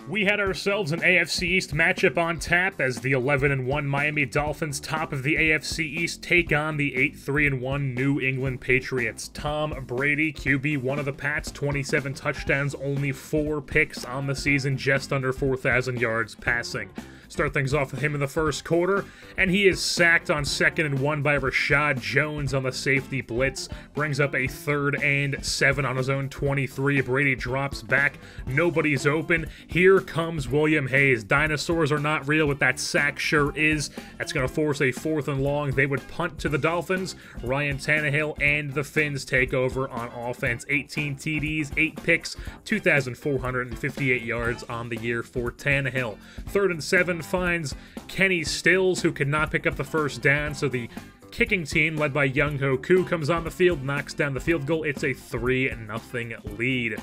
We had ourselves an AFC East matchup on tap as the 11-1 Miami Dolphins, top of the AFC East, take on the 8-3-1 New England Patriots. Tom Brady, QB1 of the Pats, 27 touchdowns, only 4 picks on the season, just under 4,000 yards passing. Start things off with him in the first quarter, and he is sacked on 2nd and 1 by Rashad Jones on the safety blitz. Brings up a 3rd and 7 on his own 23. Brady drops back. Nobody's open. Here comes William Hayes. Dinosaurs are not real, but that sack sure is. That's going to force a 4th and long. They would punt to the Dolphins. Ryan Tannehill and the Finns take over on offense. 18 TDs, 8 picks, 2,458 yards on the year for Tannehill. 3rd and 7 finds Kenny Stills, who could not pick up the first down, so the kicking team, led by Younghoe Koo, comes on the field, knocks down the field goal. It's a 3-0 lead.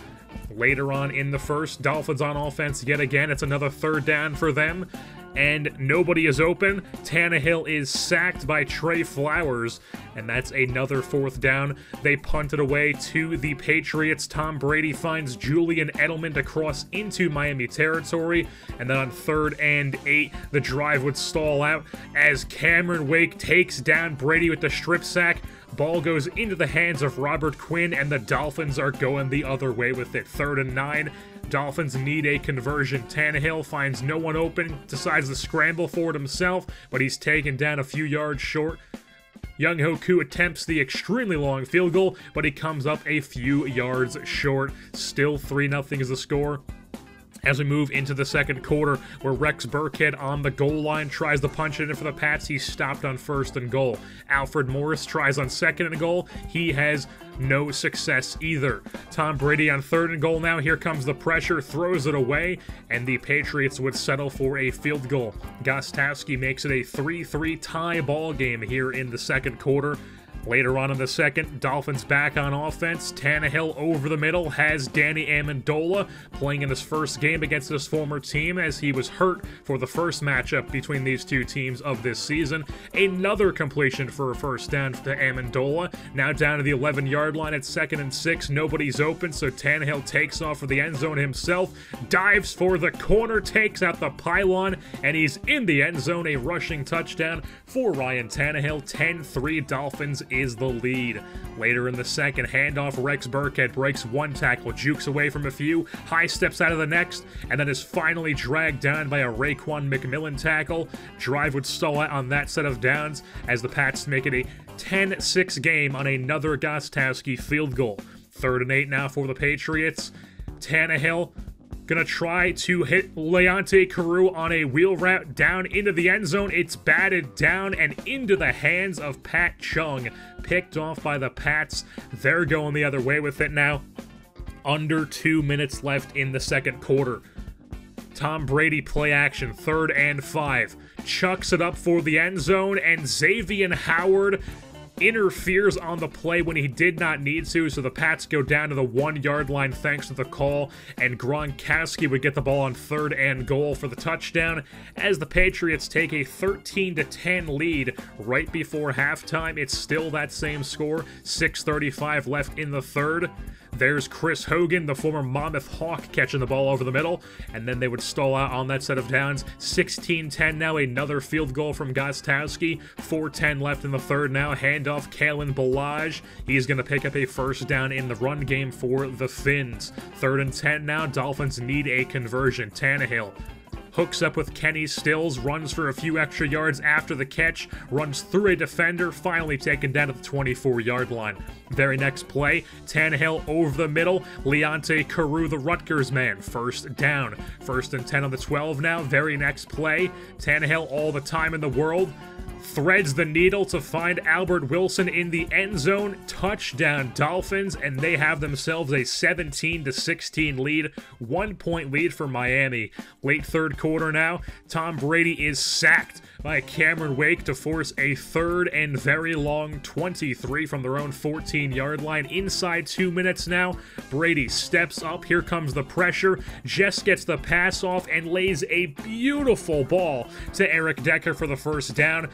Later on in the first, Dolphins on offense yet again. It's another 3rd down for them, and nobody is open. Tannehill is sacked by Trey Flowers, and that's another 4th down. They punt it away to the Patriots. Tom Brady finds Julian Edelman to cross into Miami territory, and then on 3rd and 8, the drive would stall out as Cameron Wake takes down Brady with the strip sack. Ball goes into the hands of Robert Quinn, and the Dolphins are going the other way with it. 3rd and 9. Dolphins need a conversion. Tannehill finds no one open, decides to scramble for it himself, but he's taken down a few yards short. Younghoe Koo attempts the extremely long field goal, but he comes up a few yards short. Still 3-0 is the score. As we move into the second quarter, where Rex Burkhead on the goal line tries to punch it in for the Pats, he's stopped on 1st and goal. Alfred Morris tries on 2nd and goal. He has no success either. Tom Brady on 3rd and goal now. Here comes the pressure, throws it away, and the Patriots would settle for a field goal. Gostowski makes it a 3-3 tie ball game here in the second quarter. Later on in the second, Dolphins back on offense. Tannehill over the middle has Danny Amendola playing in his first game against his former team, as he was hurt for the first matchup between these two teams of this season. Another completion for a 1st down to Amendola. Now down to the 11-yard line at 2nd and 6. Nobody's open, so Tannehill takes off for the end zone himself, dives for the corner, takes out the pylon, and he's in the end zone. A rushing touchdown for Ryan Tannehill. 10-3 Dolphins is the lead. Later in the second, handoff, Rex Burkhead breaks one tackle, jukes away from a few, high steps out of the next, and then is finally dragged down by a Raekwon McMillan tackle. Drive would stall out on that set of downs as the Pats make it a 10-6 game on another Gostowski field goal. 3rd and 8 now for the Patriots. Tannehill gonna try to hit Leonte Carroo on a wheel route down into the end zone. It's batted down and into the hands of Pat Chung. Picked off by the Pats. They're going the other way with it now. Under 2 minutes left in the second quarter. Tom Brady play action, 3rd and 5. Chucks it up for the end zone, and Xavier Howard interferes on the play when he did not need to, so the Pats go down to the 1-yard line thanks to the call, and Gronkowski would get the ball on 3rd and goal for the touchdown as the Patriots take a 13-10 lead right before halftime. It's still that same score, 6:35 left in the 3rd. There's Chris Hogan, the former Monmouth Hawk, catching the ball over the middle, and then they would stall out on that set of downs. 16-10 now, another field goal from Gostowski. 4:10 left in the 3rd now. Handoff, Kalen Ballage. He's going to pick up a 1st down in the run game for the Finns. 3rd and 10 now. Dolphins need a conversion. Tannehill hooks up with Kenny Stills, runs for a few extra yards after the catch, runs through a defender, finally taken down at the 24-yard line. Very next play, Tannehill over the middle, Leonte Carroo, the Rutgers man, 1st down. 1st and 10 on the 12 now. Very next play, Tannehill all the time in the world, threads the needle to find Albert Wilson in the end zone. Touchdown Dolphins, and they have themselves a 17-16 lead. 1-point lead for Miami. Late 3rd quarter now. Tom Brady is sacked by Cameron Wake to force a 3rd and very long 23 from their own 14-yard line. Inside 2 minutes now. Brady steps up. Here comes the pressure. Just gets the pass off and lays a beautiful ball to Eric Decker for the 1st down.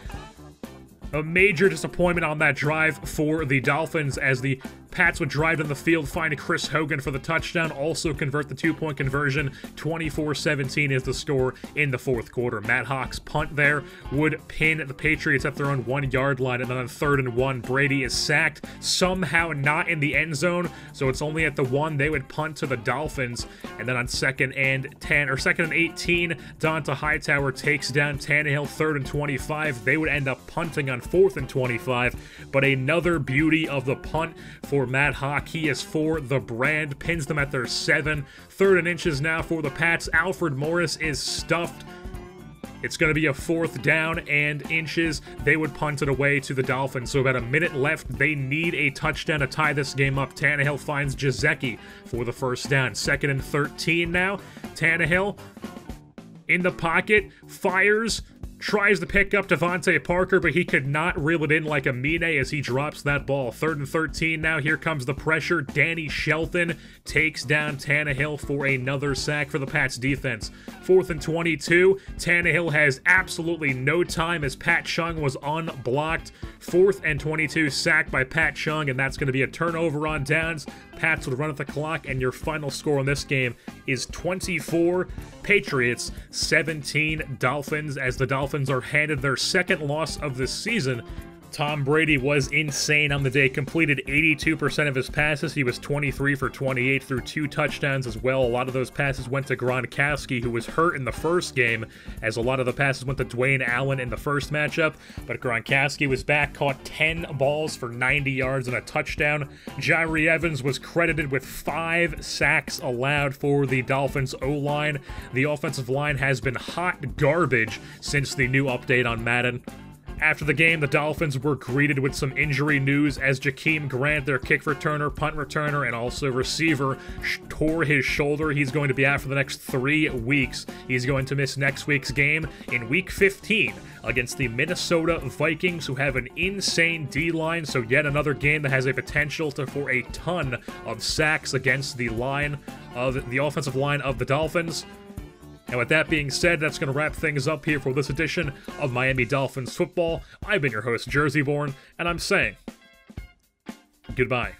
A major disappointment on that drive for the Dolphins as the Pats would drive down the field, find Chris Hogan for the touchdown, also convert the 2-point conversion. 24-17 is the score in the fourth quarter. Matt Hawk's punt there would pin the Patriots at their own 1-yard line, and then on 3rd and 1, Brady is sacked, somehow not in the end zone, so it's only at the 1. They would punt to the Dolphins, and then on 2nd and 10, or 2nd and 18, Donta Hightower takes down Tannehill. 3rd and 25. They would end up punting on 4th and 25, but another beauty of the punt for Matt Hawk. He is for the brand, pins them at their 7. 3rd and inches now for the Pats. Alfred Morris is stuffed. It's going to be a 4th down and inches. They would punt it away to the Dolphins. So about a minute left. They need a touchdown to tie this game up. Tannehill finds Gesicki for the 1st down. 2nd and 13 now. Tannehill in the pocket, fires, tries to pick up Devontae Parker, but he could not reel it in like a Mine as he drops that ball. 3rd and 13 now. Here comes the pressure. Danny Shelton takes down Tannehill for another sack for the Pats defense. 4th and 22. Tannehill has absolutely no time as Pat Chung was unblocked. 4th and 22, sacked by Pat Chung, and that's going to be a turnover on downs. Pats would run at the clock, and your final score on this game is 24 Patriots, 17 Dolphins, as the Dolphins are handed their 2nd loss of the season. Tom Brady was insane on the day, completed 82% of his passes. He was 23 for 28 through 2 touchdowns as well. A lot of those passes went to Gronkowski, who was hurt in the first game, as a lot of the passes went to Dwayne Allen in the first matchup. But Gronkowski was back, caught 10 balls for 90 yards and a touchdown. Jyrie Evans was credited with 5 sacks allowed for the Dolphins O-line. The offensive line has been hot garbage since the new update on Madden. After the game, the Dolphins were greeted with some injury news as Jakeem Grant, their kick returner, punt returner, and also receiver, tore his shoulder. He's going to be out for the next 3 weeks. He's going to miss next week's game in Week 15 against the Minnesota Vikings, who have an insane D-line, so yet another game that has a potential for a ton of sacks against the offensive line of the Dolphins. And with that being said, that's going to wrap things up here for this edition of Miami Dolphins football. I've been your host, Jerseyborn, and I'm saying goodbye.